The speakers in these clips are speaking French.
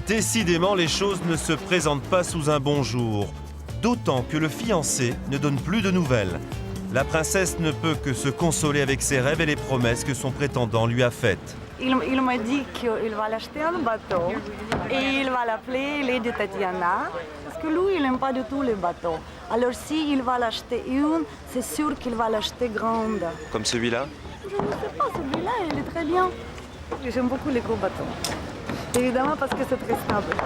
Décidément, les choses ne se présentent pas sous un bon jour. D'autant que le fiancé ne donne plus de nouvelles. La princesse ne peut que se consoler avec ses rêves et les promesses que son prétendant lui a faites. Il m'a dit qu'il va l'acheter un bateau et il va l'appeler Lady Tatiana parce que lui, il n'aime pas du tout les bateaux. Alors s'il va l'acheter une, c'est sûr qu'il va l'acheter grande. Comme celui-là? Je ne sais pas, celui-là, il est très bien. J'aime beaucoup les gros bateaux. Évidemment parce que c'est très stable.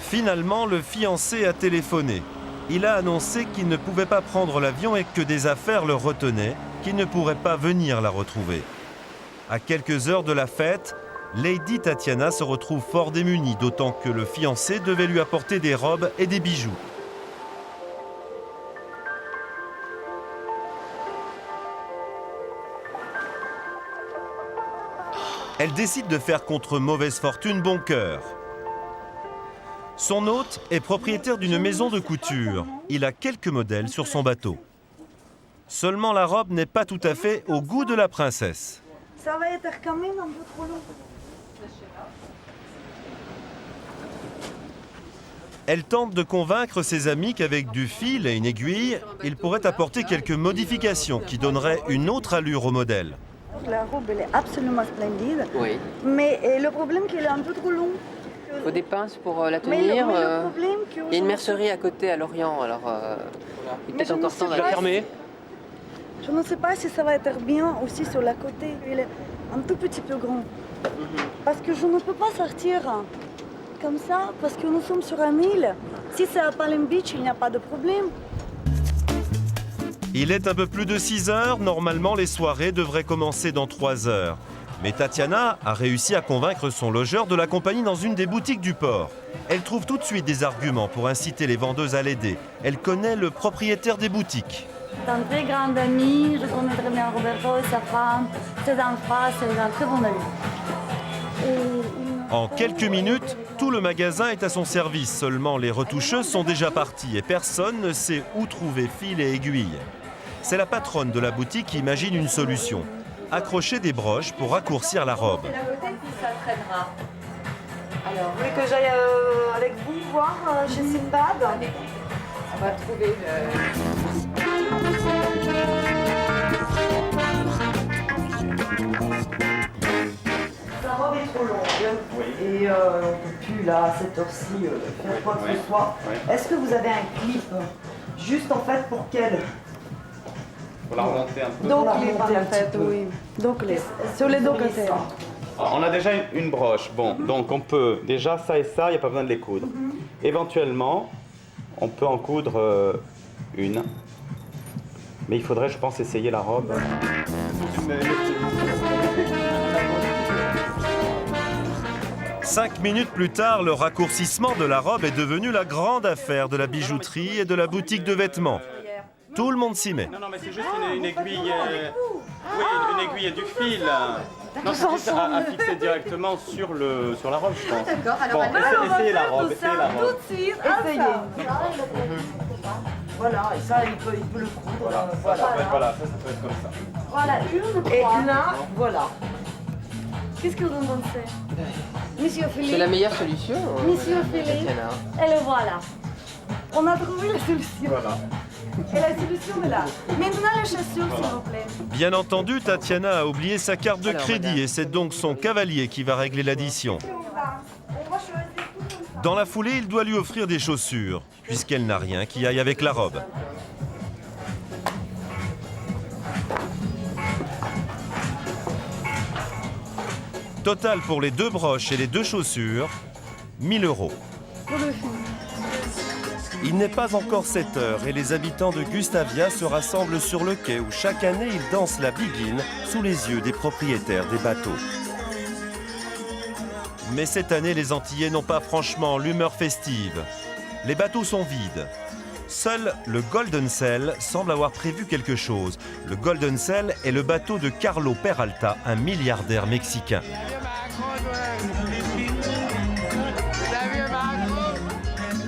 Finalement, le fiancé a téléphoné. Il a annoncé qu'il ne pouvait pas prendre l'avion et que des affaires le retenaient, qu'il ne pourrait pas venir la retrouver. À quelques heures de la fête, Lady Tatiana se retrouve fort démunie, d'autant que le fiancé devait lui apporter des robes et des bijoux. Elle décide de faire contre mauvaise fortune bon cœur. Son hôte est propriétaire d'une maison de couture. Il a quelques modèles sur son bateau. Seulement la robe n'est pas tout à fait au goût de la princesse. Ça va être quand même un peu trop long. Elle tente de convaincre ses amis qu'avec du fil et une aiguille, il pourrait apporter quelques modifications qui donneraient une autre allure au modèle. La robe, elle est absolument splendide. Oui. Mais le problème, c'est qu'elle est un peu trop longue. Il faut des pinces pour la Mais tenir. le problème, Il y a une mercerie à côté à Lorient, alors il est peut-être encore temps d'aller Fermé. Je ne sais pas si ça va être bien aussi sur la côté. Il est un tout petit peu grand. Parce que je ne peux pas sortir comme ça, parce que nous sommes sur un île. Si c'est à Palm Beach, il n'y a pas de problème. Il est un peu plus de 6 heures. Normalement, les soirées devraient commencer dans 3 heures. Mais Tatiana a réussi à convaincre son logeur de l'accompagner dans une des boutiques du port. Elle trouve tout de suite des arguments pour inciter les vendeuses à l'aider. Elle connaît le propriétaire des boutiques. C'est un très grand ami, je connais très bien Roberto et sa femme, ses enfants, c'est un très bon ami. En quelques minutes, tout le magasin est à son service. Seulement, les retoucheuses sont déjà parties et personne ne sait où trouver fil et aiguille. C'est la patronne de la boutique qui imagine une solution. Accrocher des broches pour raccourcir la robe. Ça traînera. Alors, vous voulez que j'aille avec vous voir chez Sinbad? On va trouver La robe est trop longue et on ne peut plus là à cette heure-ci faire quoi que ce soit. Est-ce que vous avez un clip juste en fait pour qu'elle... Pour la remonter un peu. Donc, Voilà, il est monter un parfait, petit peu. oui. Donc, sur les deux côtés. On a déjà une broche. Bon, donc on peut déjà ça et ça, il n'y a pas besoin de les coudre. Éventuellement, on peut en coudre une. Mais il faudrait, je pense, essayer la robe. 5 minutes plus tard, le raccourcissement de la robe est devenu la grande affaire de la bijouterie et de la boutique de vêtements. Tout le monde s'y met. Non, mais c'est juste une aiguille. Oui, une aiguille et du fil. Non, c'est juste à fixer directement sur la robe, je pense. D'accord, alors Bon, essayez la robe, essayez la robe. Tout de suite, Essayez. Voilà, et ça, il peut le coudre. Voilà, ça peut être comme ça. Voilà, une, Et trois. là, voilà. Qu'est-ce que vous en pensez? Monsieur C'est Philippe. la meilleure solution. Monsieur Philippe. Tatiana. Et le voilà. On a trouvé la solution. Voilà. Et la solution est là. Maintenant, les chaussures, s'il vous plaît. Bien entendu, Tatiana a oublié sa carte de Alors, crédit madame. et c'est donc son cavalier qui va régler l'addition. On va choisir tout comme ça. Dans la foulée, il doit lui offrir des chaussures, puisqu'elle n'a rien qui aille avec la robe. Total pour les 2 broches et les 2 chaussures, 1 000 €. Pour le film. Il n'est pas encore 7 heures et les habitants de Gustavia se rassemblent sur le quai où chaque année ils dansent la biguine sous les yeux des propriétaires des bateaux. Mais cette année, les Antillais n'ont pas franchement l'humeur festive. Les bateaux sont vides. Seul le Golden Sail semble avoir prévu quelque chose. Le Golden Sail est le bateau de Carlo Peralta, un milliardaire mexicain.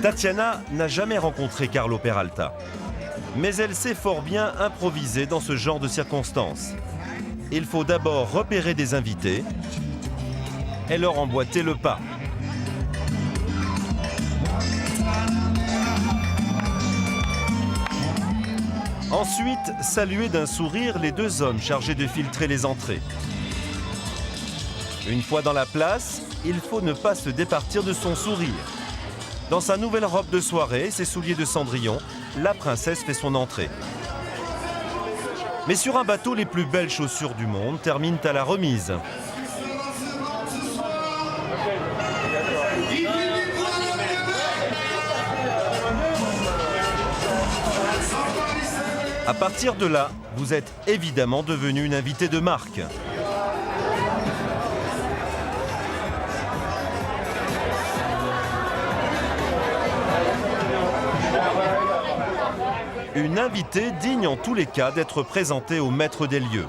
Tatiana n'a jamais rencontré Carlo Peralta. Mais elle sait fort bien improviser dans ce genre de circonstances. Il faut d'abord repérer des invités, et leur emboîter le pas. Ensuite, saluer d'un sourire les deux hommes chargés de filtrer les entrées. Une fois dans la place, il faut ne pas se départir de son sourire. Dans sa nouvelle robe de soirée et ses souliers de cendrillon, la princesse fait son entrée. Mais sur un bateau, les plus belles chaussures du monde terminent à la remise. À partir de là, vous êtes évidemment devenu une invitée de marque. Une invitée digne en tous les cas d'être présentée au maître des lieux.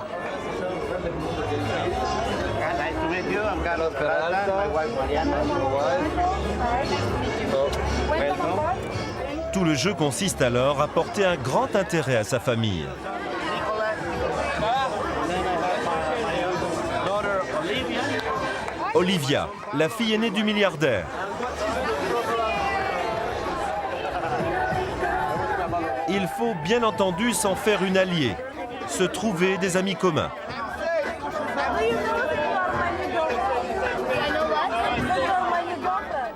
Tout le jeu consiste alors à porter un grand intérêt à sa famille. Olivia, la fille aînée du milliardaire. Il faut bien entendu s'en faire une alliée, se trouver des amis communs.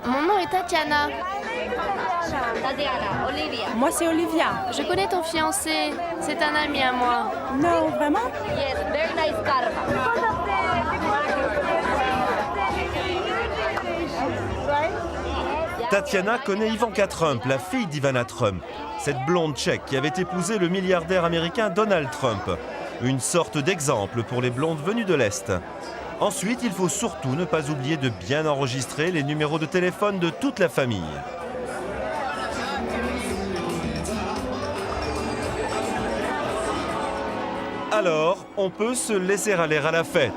Mon nom est Tatiana. Moi, c'est Olivia. Je connais ton fiancé. C'est un ami à moi. Non, vraiment? Tatiana connaît Ivanka Trump, la fille d'Ivana Trump, cette blonde tchèque qui avait épousé le milliardaire américain Donald Trump. Une sorte d'exemple pour les blondes venues de l'Est. Ensuite, il faut surtout ne pas oublier de bien enregistrer les numéros de téléphone de toute la famille. Alors, on peut se laisser aller à la fête.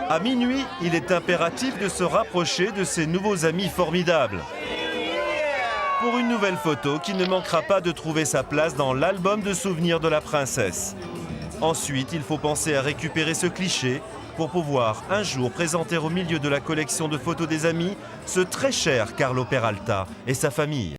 À minuit, il est impératif de se rapprocher de ses nouveaux amis formidables. Pour une nouvelle photo qui ne manquera pas de trouver sa place dans l'album de souvenirs de la princesse. Ensuite, il faut penser à récupérer ce cliché pour pouvoir un jour présenter au milieu de la collection de photos des amis ce très cher Carlo Peralta et sa famille.